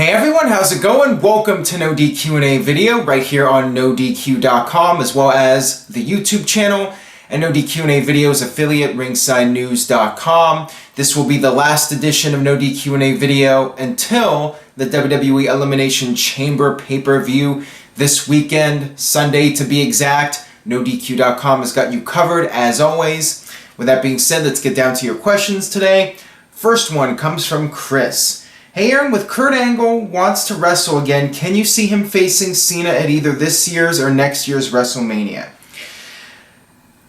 Hey everyone, how's it going? Welcome to NoDQ&A video right here on NoDQ.com, as well as the YouTube channel and NoDQ&A videos affiliate ringsidenews.com. This will be the last edition of NoDQ&A video until the WWE Elimination Chamber pay-per-view this weekend, Sunday to be exact. NoDQ.com has got you covered as always. With that being said, let's get down to your questions today. First one comes from Chris. Hey Aaron, with Kurt Angle wants to wrestle again, can you see him facing Cena at either this year's or next year's WrestleMania?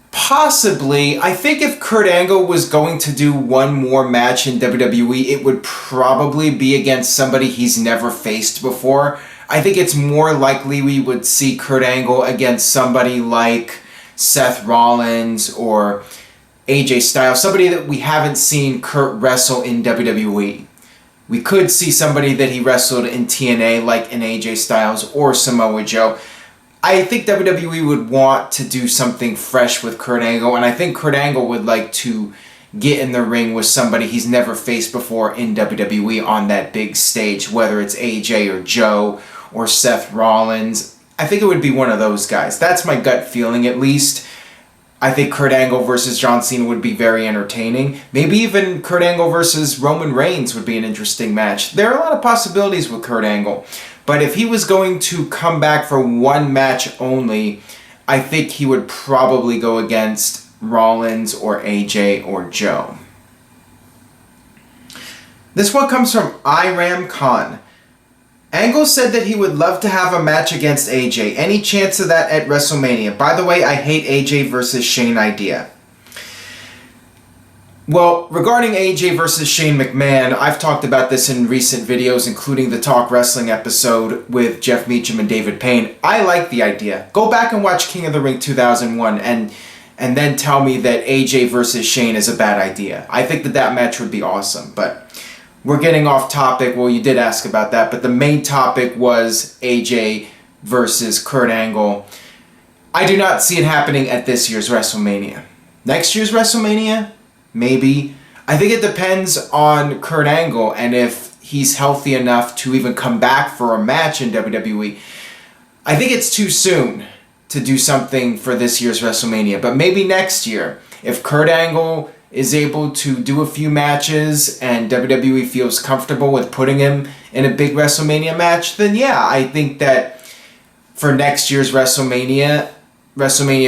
Possibly. I think if Kurt Angle was going to do one more match in WWE, it would probably be against somebody he's never faced before. I think it's more likely we would see Kurt Angle against somebody like Seth Rollins or AJ Styles, somebody that we haven't seen Kurt wrestle in WWE. We could see somebody that he wrestled in TNA like an AJ Styles or Samoa Joe. I think WWE would want to do something fresh with Kurt Angle, and I think Kurt Angle would like to get in the ring with somebody he's never faced before in WWE on that big stage, whether it's AJ or Joe or Seth Rollins. I think it would be one of those guys. That's my gut feeling, at least. I think Kurt Angle versus John Cena would be very entertaining. Maybe even Kurt Angle versus Roman Reigns would be an interesting match. There are a lot of possibilities with Kurt Angle. But if he was going to come back for one match only, I think he would probably go against Rollins or AJ or Joe. This one comes from Iram Khan. Angle said that he would love to have a match against AJ. Any chance of that at WrestleMania? By the way, I hate AJ versus Shane idea. Well, regarding AJ versus Shane McMahon, I've talked about this in recent videos, including the Talk Wrestling episode with Jeff Meacham and David Payne. I like the idea. Go back and watch King of the Ring 2001 and then tell me that AJ versus Shane is a bad idea. I think that match would be awesome, but we're getting off topic. Well, you did ask about that, but the main topic was AJ versus Kurt Angle. I do not see it happening at this year's WrestleMania. Next year's WrestleMania? Maybe. I think it depends on Kurt Angle and if he's healthy enough to even come back for a match in WWE. I think it's too soon to do something for this year's WrestleMania, but maybe next year. If Kurt Angle is able to do a few matches and WWE feels comfortable with putting him in a big WrestleMania match, then yeah, I think that for next year's WrestleMania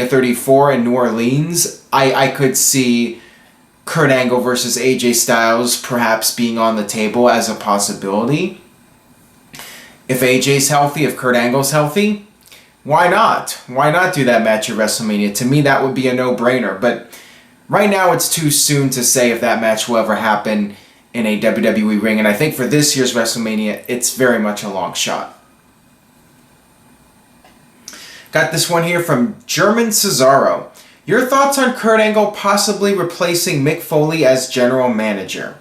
34 in New Orleans, I could see Kurt Angle versus AJ Styles perhaps being on the table as a possibility. If AJ's healthy, if Kurt Angle's healthy, why not? Why not do that match at WrestleMania? To me, that would be a no-brainer, but right now, it's too soon to say if that match will ever happen in a WWE ring, and I think for this year's WrestleMania, it's very much a long shot. Got this one here from German Cesaro. Your thoughts on Kurt Angle possibly replacing Mick Foley as general manager?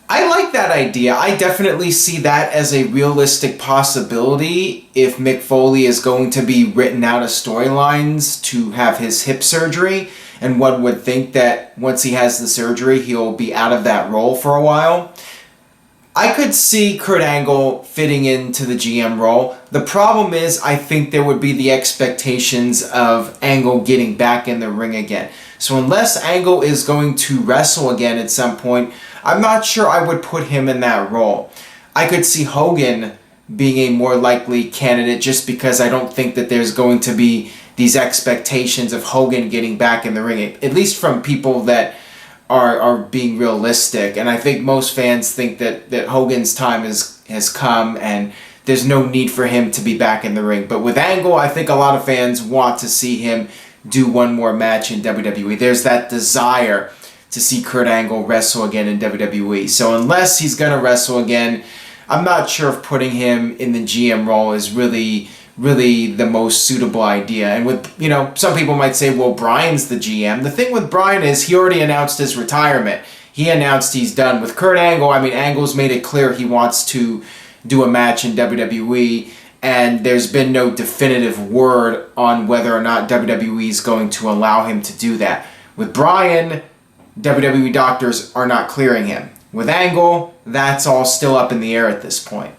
I like that idea. I definitely see that as a realistic possibility if Mick Foley is going to be written out of storylines to have his hip surgery, and one would think that once he has the surgery, he'll be out of that role for a while. I could see Kurt Angle fitting into the GM role. The problem is, I think there would be the expectations of Angle getting back in the ring again. So unless Angle is going to wrestle again at some point, I'm not sure I would put him in that role. I could see Hogan being a more likely candidate just because I don't think that there's going to be these expectations of Hogan getting back in the ring, at least from people that are being realistic. And I think most fans think that Hogan's time has come and there's no need for him to be back in the ring. But with Angle, I think a lot of fans want to see him do one more match in WWE. There's that desire to see Kurt Angle wrestle again in WWE. So unless he's going to wrestle again, I'm not sure if putting him in the GM role is really the most suitable idea. And with, some people might say, well, Bryan's the GM. The thing with Bryan is he already announced his retirement. He announced he's done. With Kurt Angle, Angle's made it clear he wants to do a match in WWE, and there's been no definitive word on whether or not WWE is going to allow him to do that. With Bryan, WWE doctors are not clearing him. With Angle, that's all still up in the air at this point.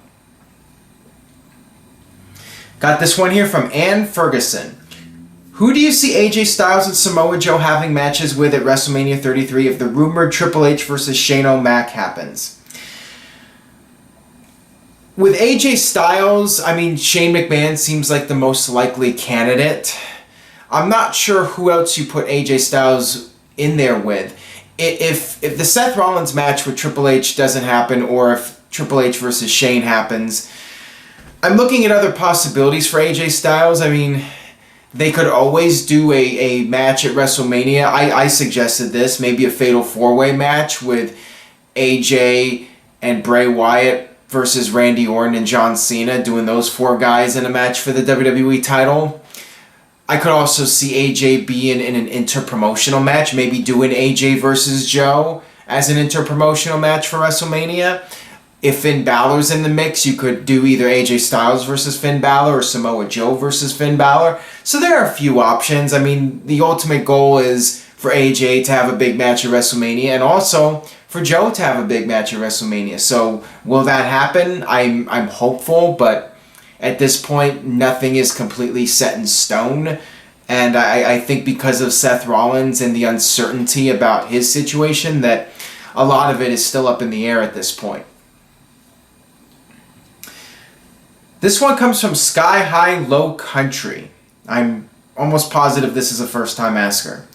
Got this one here from Ann Ferguson. Who do you see AJ Styles and Samoa Joe having matches with at WrestleMania 33 if the rumored Triple H versus Shane O'Mac happens? With AJ Styles, I mean, Shane McMahon seems like the most likely candidate. I'm not sure who else you put AJ Styles in there with. If the Seth Rollins match with Triple H doesn't happen, or if Triple H versus Shane happens, I'm looking at other possibilities for AJ Styles. I mean, they could always do a match at WrestleMania. I suggested this, maybe a Fatal 4-Way match with AJ and Bray Wyatt versus Randy Orton and John Cena, doing those 4 guys in a match for the WWE title. I could also see AJ being in an interpromotional match, maybe doing AJ versus Joe as an interpromotional match for WrestleMania. If Finn Balor's in the mix, you could do either AJ Styles versus Finn Balor or Samoa Joe versus Finn Balor. So there are a few options. I mean, the ultimate goal is for AJ to have a big match at WrestleMania, and also for Joe to have a big match at WrestleMania. So will that happen? I'm hopeful, but at this point, nothing is completely set in stone. And I think because of Seth Rollins and the uncertainty about his situation, that a lot of it is still up in the air at this point. This one comes from Sky High Low Country. I'm almost positive this is a first-time asker.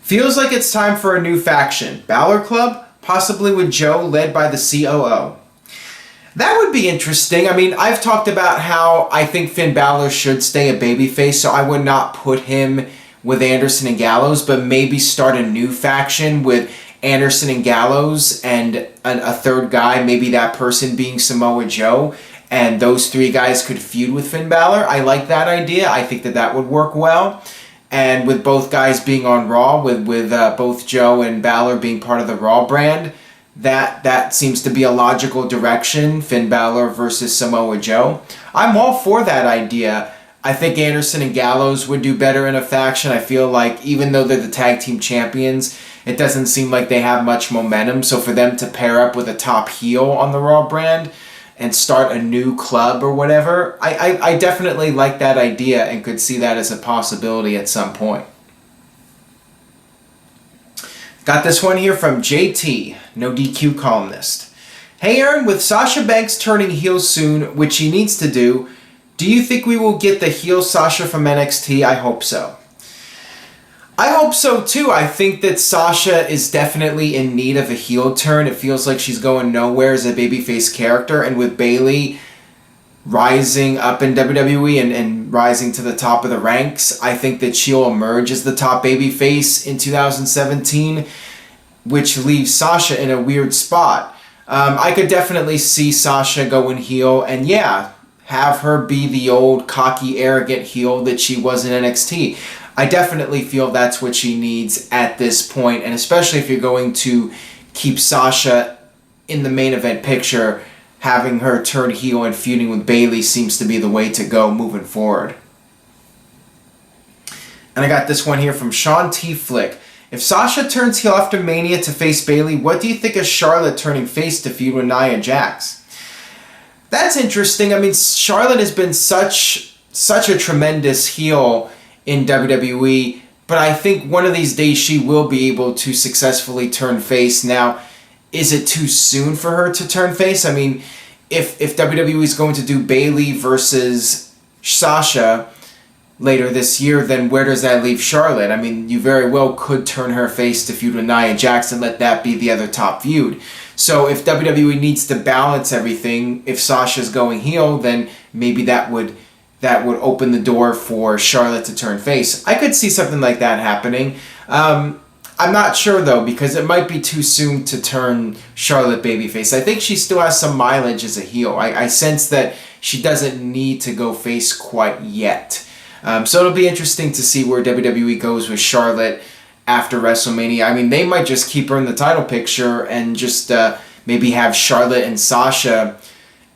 Feels like it's time for a new faction. Balor Club, possibly with Joe led by the COO. That would be interesting. I mean, I've talked about how I think Finn Balor should stay a babyface, so I would not put him with Anderson and Gallows, but maybe start a new faction with Anderson and Gallows and a third guy, maybe that person being Samoa Joe, and those 3 guys could feud with Finn Balor. I like that idea. I think that would work well. And with both guys being on Raw, with both Joe and Balor being part of the Raw brand, that seems to be a logical direction, Finn Balor versus Samoa Joe. I'm all for that idea. I think Anderson and Gallows would do better in a faction. I feel like even though they're the tag team champions, it doesn't seem like they have much momentum. So for them to pair up with a top heel on the Raw brand and start a new club or whatever, I definitely like that idea and could see that as a possibility at some point. Got this one here from JT, NoDQ columnist. Hey Aaron, with Sasha Banks turning heel soon, which she needs to do you think we will get the heel Sasha from NXT? I hope so. I hope so too. I think that Sasha is definitely in need of a heel turn. It feels like she's going nowhere as a babyface character, and with Bayley rising up in WWE and rising to the top of the ranks, I think that she'll emerge as the top babyface in 2017, which leaves Sasha in a weird spot. I could definitely see Sasha going heel, and yeah, have her be the old cocky, arrogant heel that she was in NXT. I definitely feel that's what she needs at this point, and especially if you're going to keep Sasha in the main event picture, having her turn heel and feuding with Bayley seems to be the way to go moving forward. And I got this one here from Sean T. Flick. If Sasha turns heel after Mania to face Bayley, what do you think of Charlotte turning face to feud with Nia Jax? That's interesting. I mean, Charlotte has been such a tremendous heel in WWE, but I think one of these days she will be able to successfully turn face. Now, is it too soon for her to turn face? I mean, if WWE is going to do Bayley versus Sasha later this year, then where does that leave Charlotte? I mean, you very well could turn her face to feud with Nia Jax and let that be the other top feud. So if WWE needs to balance everything, if Sasha's going heel, then maybe that would open the door for Charlotte to turn face. I could see something like that happening. I'm not sure though, because it might be too soon to turn Charlotte babyface. I think she still has some mileage as a heel. I sense that she doesn't need to go face quite yet. So it'll be interesting to see where WWE goes with Charlotte after WrestleMania. I mean, they might just keep her in the title picture and just maybe have Charlotte and Sasha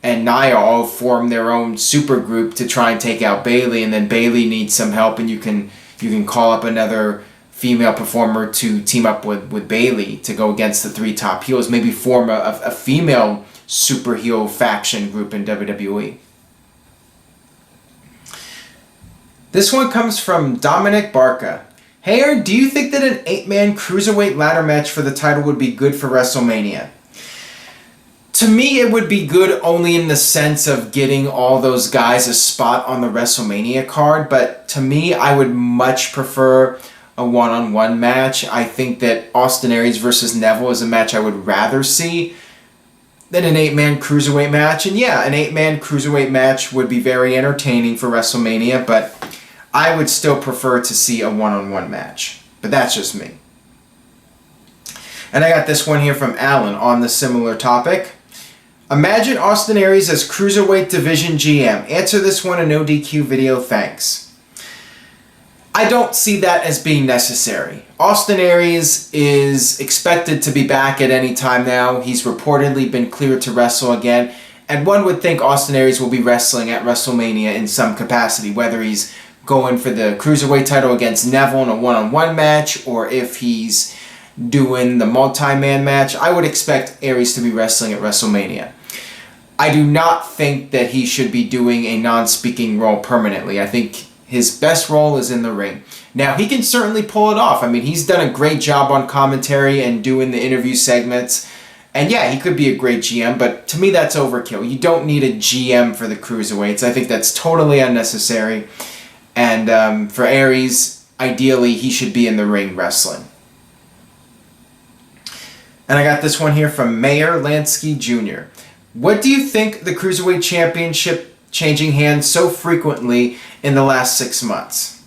and Nia all form their own super group to try and take out Bayley, and then Bayley needs some help, and you can call up another female performer to team up with Bayley to go against the 3 top heels, maybe form a female super heel faction group in WWE. This one comes from Dominic Barca. Hey Aaron, do you think that an 8-man cruiserweight ladder match for the title would be good for WrestleMania? To me, it would be good only in the sense of getting all those guys a spot on the WrestleMania card, but to me, I would much prefer a one-on-one match. I think that Austin Aries versus Neville is a match I would rather see than an 8-man cruiserweight match. And yeah, an 8-man cruiserweight match would be very entertaining for WrestleMania, but I would still prefer to see a one-on-one match. But that's just me. And I got this one here from Alan on the similar topic. Imagine Austin Aries as Cruiserweight Division GM. Answer this one in no DQ video, thanks. I don't see that as being necessary. Austin Aries is expected to be back at any time now. He's reportedly been cleared to wrestle again. And one would think Austin Aries will be wrestling at WrestleMania in some capacity, whether he's going for the Cruiserweight title against Neville in a one-on-one match, or if he's doing the multi-man match. I would expect Aries to be wrestling at WrestleMania. I do not think that he should be doing a non-speaking role permanently. I think his best role is in the ring. Now, he can certainly pull it off. I mean, he's done a great job on commentary and doing the interview segments. And yeah, he could be a great GM, but to me that's overkill. You don't need a GM for the Cruiserweights. I think that's totally unnecessary. And for Aries, ideally, he should be in the ring wrestling. And I got this one here from Mayor Lansky Jr. What do you think the Cruiserweight Championship changing hands so frequently in the last 6 months?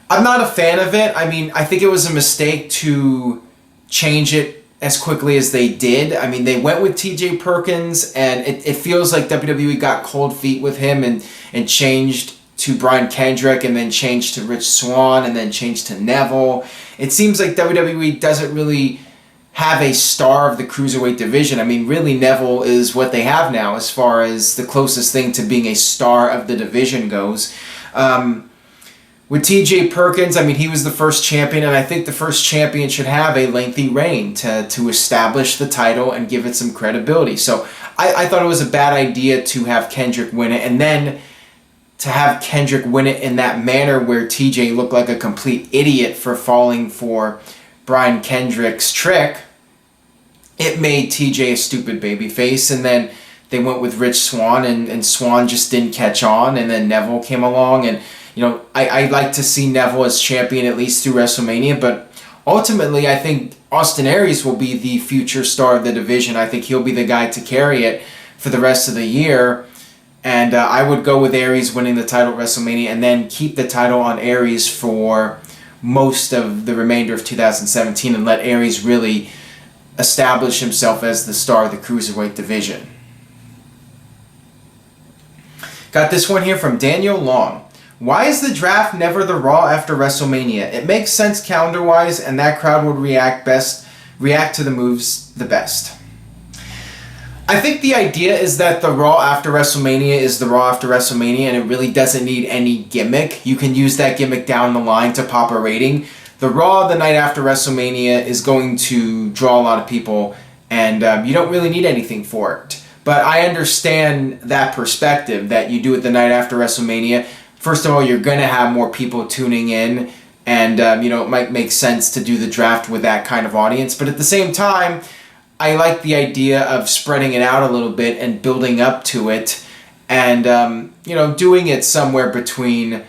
I'm not a fan of it. I mean, I think it was a mistake to change it as quickly as they did. I mean, they went with TJ Perkins, and it feels like WWE got cold feet with him and changed to Brian Kendrick, and then changed to Rich Swann, and then changed to Neville. It seems like WWE doesn't really have a star of the Cruiserweight division. I mean, really, Neville is what they have now as far as the closest thing to being a star of the division goes. With TJ Perkins, I mean, he was the first champion, and I think the first champion should have a lengthy reign to establish the title and give it some credibility. So I thought it was a bad idea to have Kendrick win it, and then to have Kendrick win it in that manner where TJ looked like a complete idiot for falling for Brian Kendrick's trick. It made TJ a stupid babyface, and then they went with Rich Swann, and Swann just didn't catch on, and then Neville came along, and you know, I like to see Neville as champion at least through WrestleMania, but ultimately I think Austin Aries will be the future star of the division. I think he'll be the guy to carry it for the rest of the year. And I would go with Aries winning the title at WrestleMania and then keep the title on Aries for most of the remainder of 2017 and let Aries really establish himself as the star of the Cruiserweight division. Got this one here from Daniel Long. Why is the draft never the Raw after WrestleMania? It makes sense calendar-wise, and that crowd would react to the moves the best. I think the idea is that the Raw after WrestleMania is the Raw after WrestleMania, and it really doesn't need any gimmick. You can use that gimmick down the line to pop a rating. The Raw the night after WrestleMania is going to draw a lot of people, and you don't really need anything for it. But I understand that perspective, that you do it the night after WrestleMania. First of all, you're going to have more people tuning in, and it might make sense to do the draft with that kind of audience. But at the same time, I like the idea of spreading it out a little bit and building up to it, and doing it somewhere between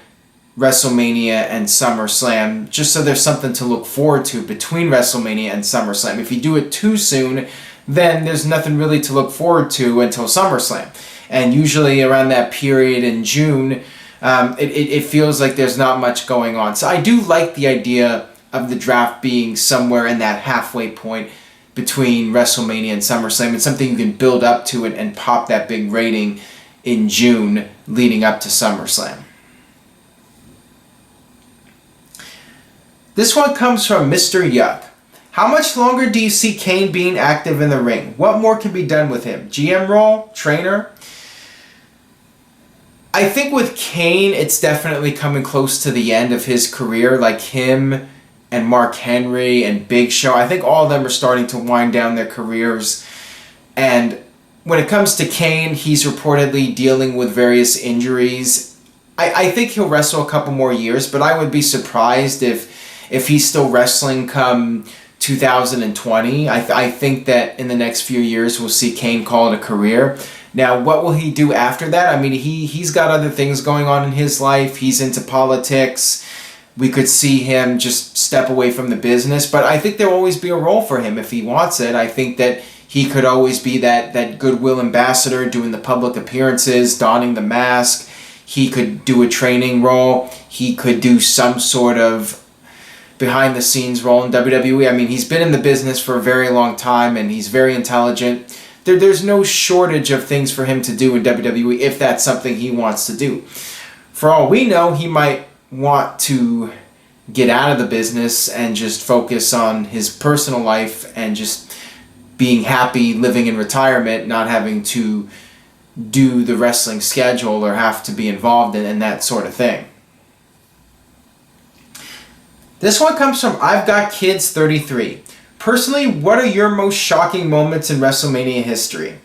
WrestleMania and SummerSlam, just so there's something to look forward to between WrestleMania and SummerSlam. If you do it too soon, then there's nothing really to look forward to until SummerSlam. And usually around that period in June, it feels like there's not much going on. So I do like the idea of the draft being somewhere in that halfway point between WrestleMania and SummerSlam. It's something you can build up to it and pop that big rating in June leading up to SummerSlam. This one comes from Mr. Yuck. How much longer do you see Kane being active in the ring? What more can be done with him? GM role? Trainer? I think with Kane, it's definitely coming close to the end of his career. Like him and Mark Henry and Big Show. I think all of them are starting to wind down their careers. And when it comes to Kane, he's reportedly dealing with various injuries. I think he'll wrestle a couple more years, but I would be surprised if he's still wrestling come 2020. I think that in the next few years we'll see Kane call it a career. Now, what will he do after that? I mean, he's got other things going on in his life. He's into politics. We could see him just step away from the business, but I think there'll always be a role for him if he wants it. I think that he could always be that goodwill ambassador, doing the public appearances, donning the mask. He could do a training role. He could do some sort of behind-the-scenes role in WWE. I mean, he's been in the business for a very long time, and he's very intelligent. There's no shortage of things for him to do in WWE if that's something he wants to do. For all we know, he might want to get out of the business and just focus on his personal life and just being happy living in retirement, not having to do the wrestling schedule or have to be involved in that sort of thing. This one comes from I've Got Kids 33. Personally, what are your most shocking moments in WrestleMania history?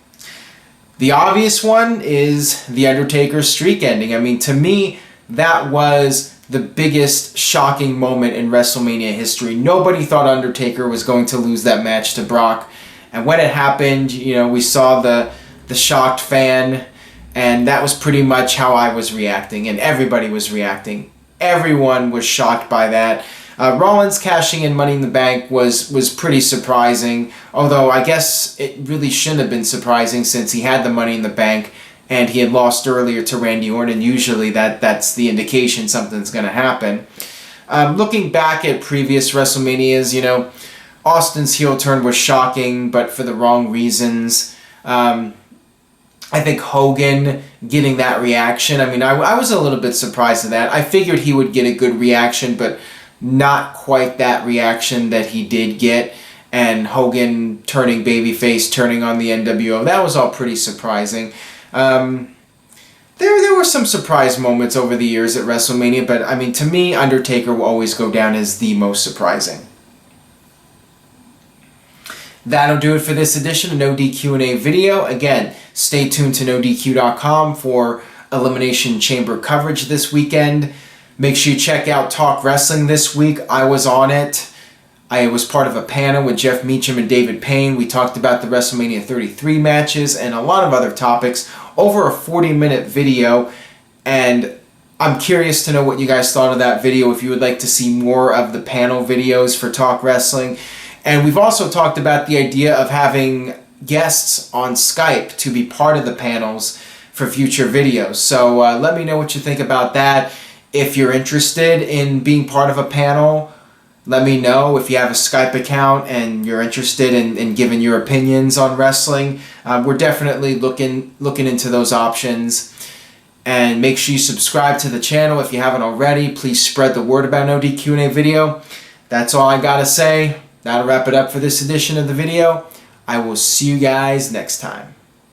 The obvious one is The Undertaker's streak ending. I mean, to me, that was the biggest shocking moment in WrestleMania history. Nobody thought Undertaker was going to lose that match to Brock. And when it happened, we saw the shocked fan, and that was pretty much how I was reacting, and everybody was reacting. Everyone was shocked by that. Rollins cashing in Money in the Bank was pretty surprising, although I guess it really shouldn't have been surprising since he had the Money in the Bank and he had lost earlier to Randy Orton. Usually that's the indication something's going to happen. Looking back at previous WrestleManias, Austin's heel turn was shocking, but for the wrong reasons. I think Hogan getting that reaction, I mean, I was a little bit surprised at that. I figured he would get a good reaction, but not quite that reaction that he did get. And Hogan turning babyface, turning on the NWO, that was all pretty surprising. There were some surprise moments over the years at WrestleMania, but I mean, to me, Undertaker will always go down as the most surprising. That'll do it for this edition of NoDQ&A video. Again, stay tuned to NoDQ.com for Elimination Chamber coverage this weekend. Make sure you check out Talk Wrestling this week. I was on it. I was part of a panel with Jeff Meacham and David Payne. We talked about the WrestleMania 33 matches and a lot of other topics over a 40-minute video. And I'm curious to know what you guys thought of that video, if you would like to see more of the panel videos for Talk Wrestling. And we've also talked about the idea of having guests on Skype to be part of the panels for future videos. So let me know what you think about that. If you're interested in being part of a panel, let me know. If you have a Skype account and you're interested in giving your opinions on wrestling, we're definitely looking into those options. And make sure you subscribe to the channel if you haven't already. Please spread the word about NoDQ&A video. That's all I gotta say. That'll wrap it up for this edition of the video. I will see you guys next time.